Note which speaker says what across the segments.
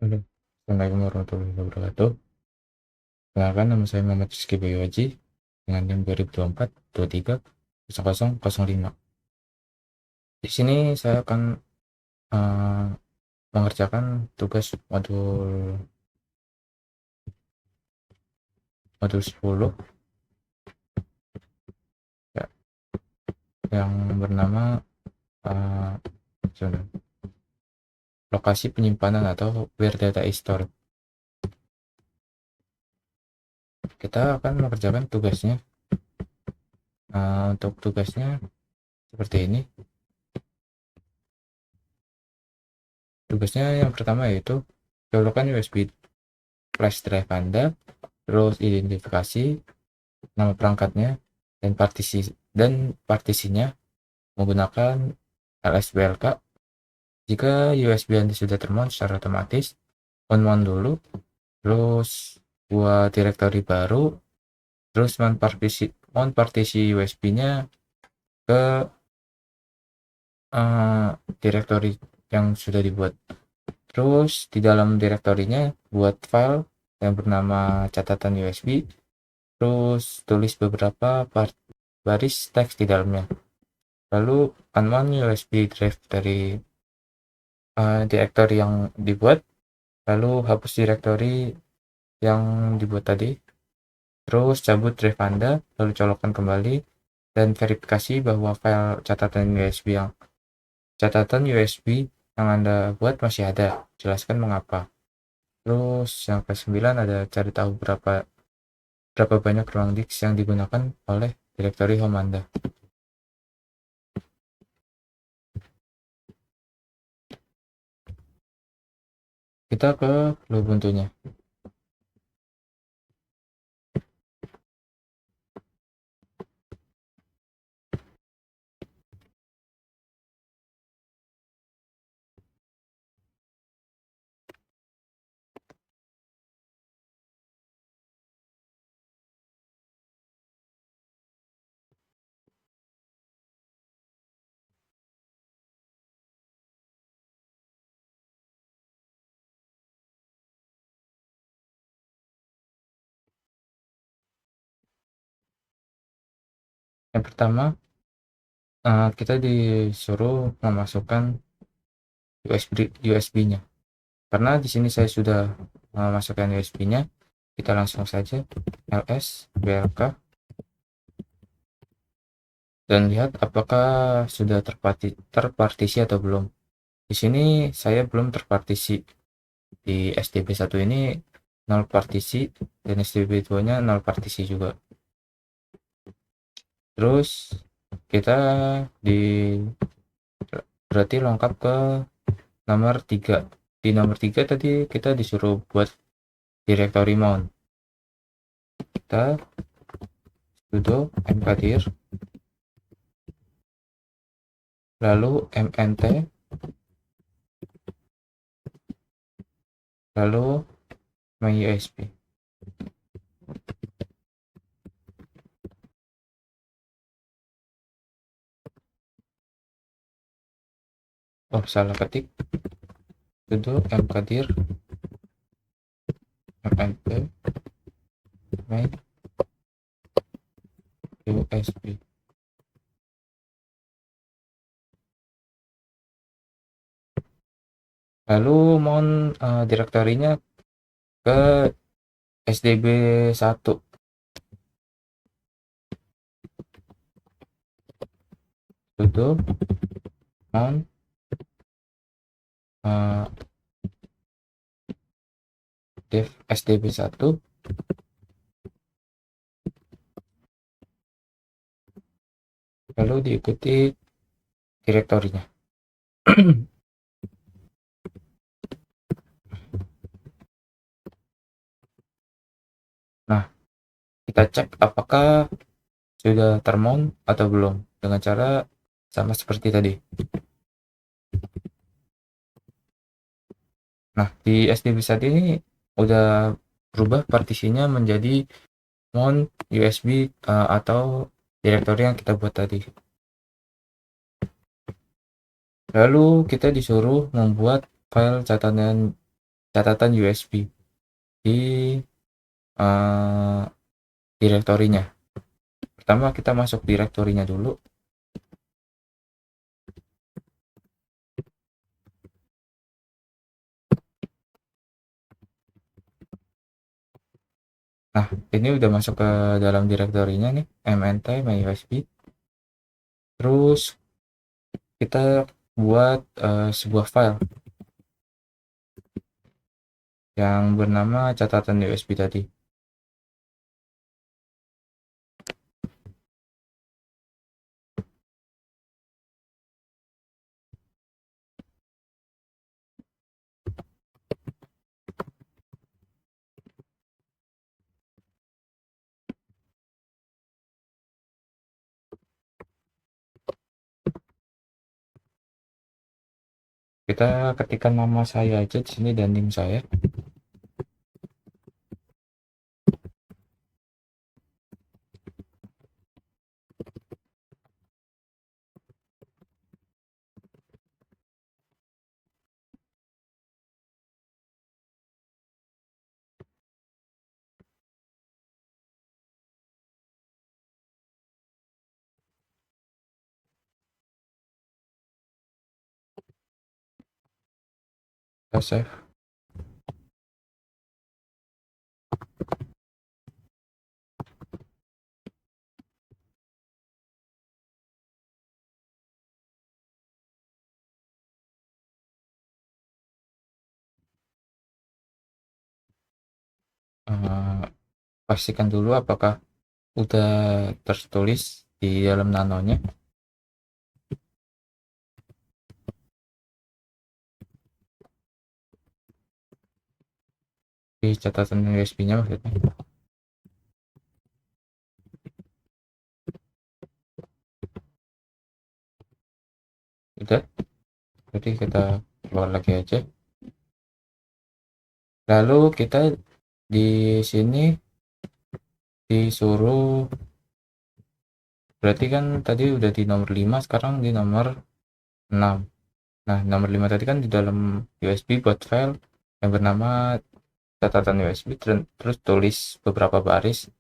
Speaker 1: Halo, Assalamualaikum warahmatullahi wabarakatuh. Perkenalkan, nama saya Muhammad Rizky Bayu dengan NIM 2024-23-0005. Di sini saya akan eh, mengerjakan tugas modul modul 10 ya, yang bernama eh, lokasi penyimpanan atau where data is stored. Kita akan mengerjakan tugasnya. Untuk tugasnya seperti ini. Tugasnya yang pertama yaitu colokan USB flash drive Anda, terus identifikasi nama perangkatnya dan partisinya menggunakan LSBLK. Jika USB Anda sudah termount secara otomatis, on-mount dulu, terus buat direktori baru, terus mount partisi USB-nya ke direktori yang sudah dibuat. Terus di dalam direktorinya buat file yang bernama catatan USB, terus tulis beberapa baris teks di dalamnya. Lalu unmount USB drive dari direktori yang dibuat, lalu hapus direktori yang dibuat tadi, terus cabut drive Anda, lalu colokkan kembali, dan verifikasi bahwa file catatan USB yang Anda buat masih ada. Jelaskan mengapa. Terus yang ke-9 ada cari tahu berapa banyak ruang disk yang digunakan oleh direktori home Anda. Kita ke Ubuntu-nya. Yang pertama, kita disuruh memasukkan USB-nya. Karena di sini saya sudah memasukkan USB-nya, kita langsung saja ls blk dan lihat apakah sudah terpartisi atau belum. Di sini saya belum terpartisi. Di SDB1 ini 0 partisi dan SDB2-nya 0 partisi juga. Terus kita berarti lengkap ke nomor 3. Di nomor 3 tadi kita disuruh buat directory mount. Kita sudo mkdir lalu mnt lalu myusb. Oh, salah ketik. Sudo mkdir mnt myusb. Lalu mount direktorinya ke SDB1. Sudo mount dev SDB1 lalu diikuti direktorinya. Nah, kita cek apakah sudah termount atau belum dengan cara sama seperti tadi. Nah, di SDB1 ini udah berubah partisinya menjadi mount USB atau direktori yang kita buat tadi. Lalu kita disuruh membuat file catatan catatan USB di direktorinya. Pertama kita masuk direktorinya dulu. Nah, ini udah masuk ke dalam direktorinya nih, mnt myUSB. Terus kita buat sebuah file yang bernama catatan USB tadi. Kita ketikkan nama saya aja di sini dan NIM saya. Kita save. Pastikan dulu apakah udah tertulis di dalam nanonya. Di catatan USB-nya maksudnya. Udah, jadi kita keluar lagi aja. Lalu kita di sini disuruh, berarti kan tadi udah di nomor 5, sekarang di nomor 6. Nah, nomor 5 tadi kan di dalam USB buat file yang bernama catatan USB, terus tulis beberapa baris.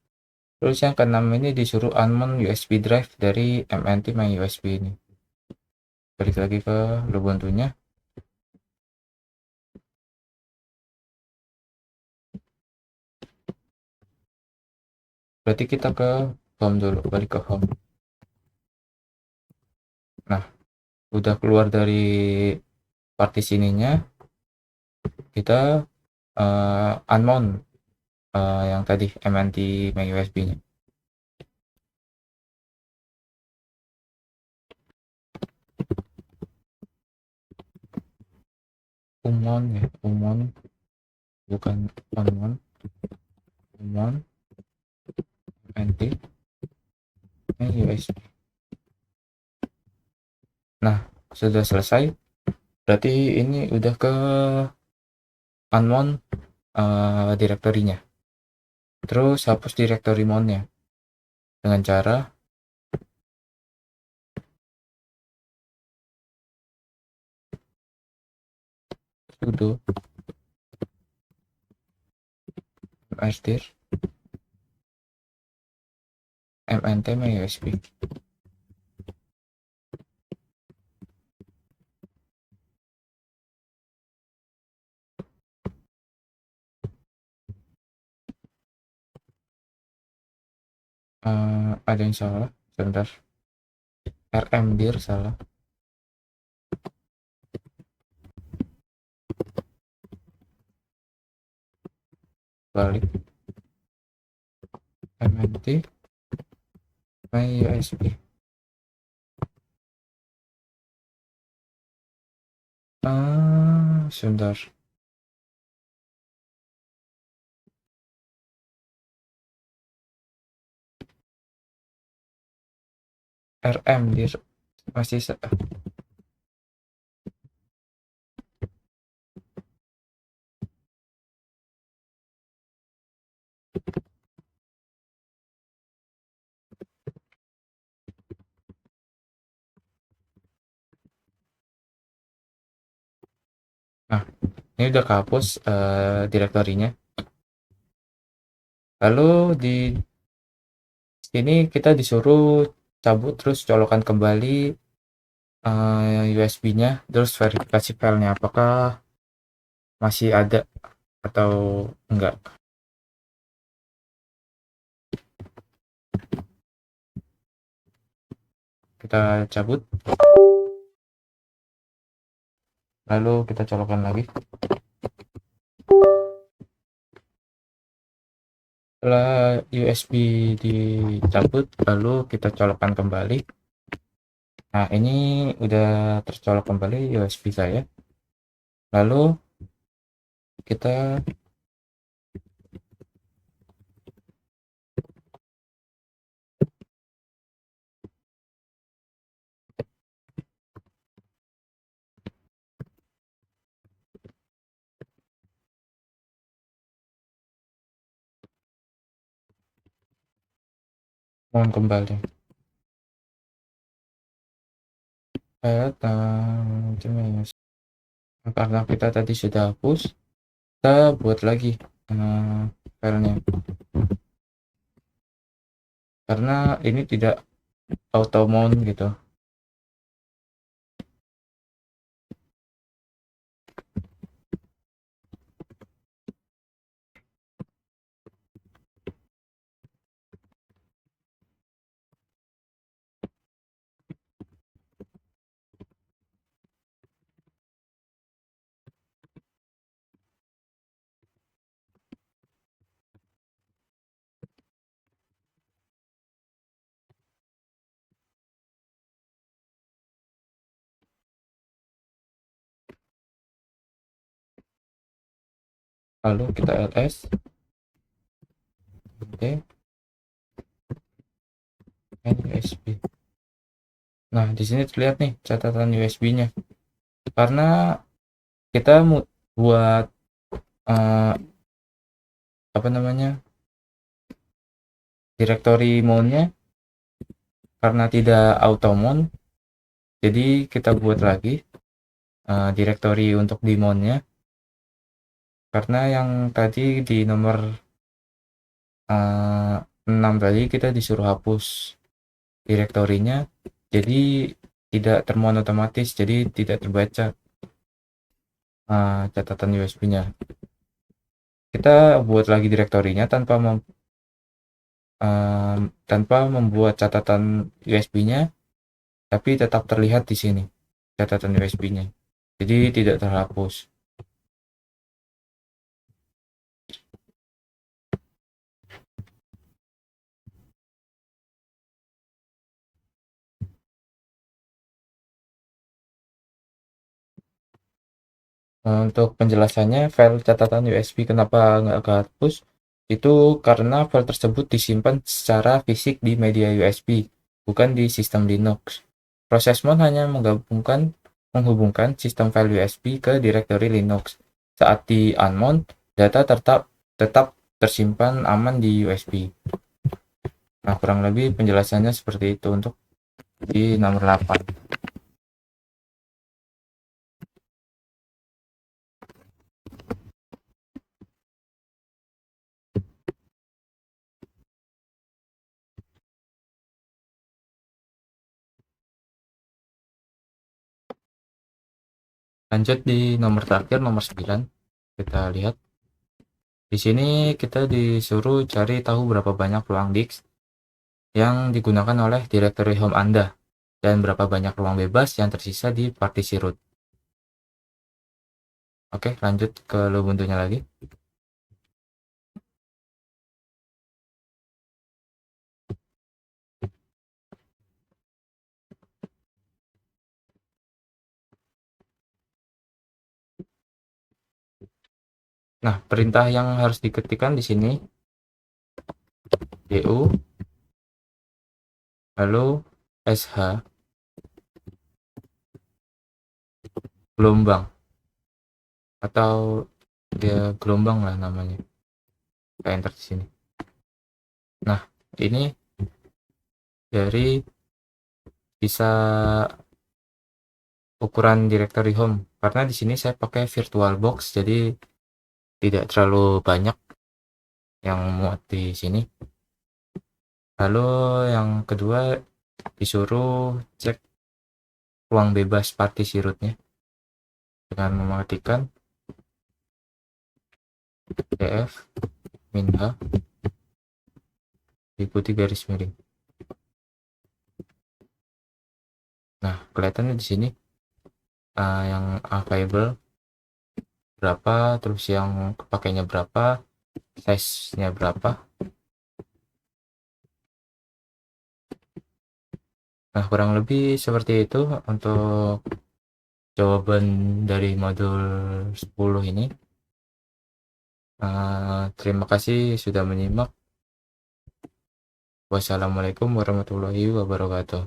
Speaker 1: Terus yang keenam ini disuruh unmount USB drive dari mnt myUSB ini. Balik lagi ke Ubuntu-nya. Berarti kita ke home dulu, balik ke home. Nah, udah keluar dari partisi ininya, kita unmount yang tadi mnt myUSB-nya. Unmount ya, unmount bukan unmount, unmount mnt myUSB. Nah, sudah selesai. Berarti ini udah ke unmount direktorinya. Terus hapus direktori mount-nya dengan cara sudo msdir mnt myUSB. Ada yang salah sebentar, rmdir salah, balik mnt myUSB. Sebentar, rmdir masih nah, Ini udah kehapus direktorinya. Lalu di sini kita disuruh cabut terus colokan kembali USB-nya, terus verifikasi filenya apakah masih ada atau enggak. Kita cabut, lalu kita colokan lagi. Setelah USB dicabut, lalu kita colokan kembali. Nah, ini udah tercolok kembali USB saya. Lalu kita mohon kembali. Karena kita tadi sudah hapus, kita buat lagi filenya. Karena ini tidak auto mount gitu. Lalu kita ls. Oke. USB. Nah, di sini terlihat nih catatan USB-nya. Karena kita buat apa namanya? Directory mount-nya karena tidak auto mount. Jadi kita buat lagi directory untuk di mount-nya. Karena yang tadi di nomor 6 tadi kita disuruh hapus direktorinya, jadi tidak termount otomatis, jadi tidak terbaca catatan USB-nya. Kita buat lagi direktorinya tanpa membuat catatan USB-nya, tapi tetap terlihat di sini catatan USB-nya, jadi tidak terhapus. Untuk penjelasannya, file catatan USB kenapa nggak kehapus, itu karena file tersebut disimpan secara fisik di media USB, bukan di sistem Linux. Proses mount hanya menghubungkan sistem file USB ke direktori Linux. Saat di unmount, data tetap tersimpan aman di USB. Nah, kurang lebih penjelasannya seperti itu untuk di nomor 8. Lanjut di nomor terakhir, nomor 9. Kita lihat. Di sini kita disuruh cari tahu berapa banyak ruang disk yang digunakan oleh directory home Anda dan berapa banyak ruang bebas yang tersisa di partisi root. Oke, lanjut ke Ubuntu-nya lagi. Nah, perintah yang harus diketikkan di sini du lalu sh gelombang atau dia gelombang lah namanya. Kita enter di sini. Nah, ini dari bisa ukuran directory home, karena di sini saya pakai VirtualBox, jadi tidak terlalu banyak yang muat di sini. Lalu yang kedua, disuruh cek ruang bebas partisi rootnya dengan mematikan df -h diikuti garis miring. Nah, kelihatannya di sini yang available berapa, terus yang kepakainya berapa, size-nya berapa. Nah, kurang lebih seperti itu untuk jawaban dari modul 10 ini. Terima kasih sudah menyimak. Wassalamualaikum warahmatullahi wabarakatuh.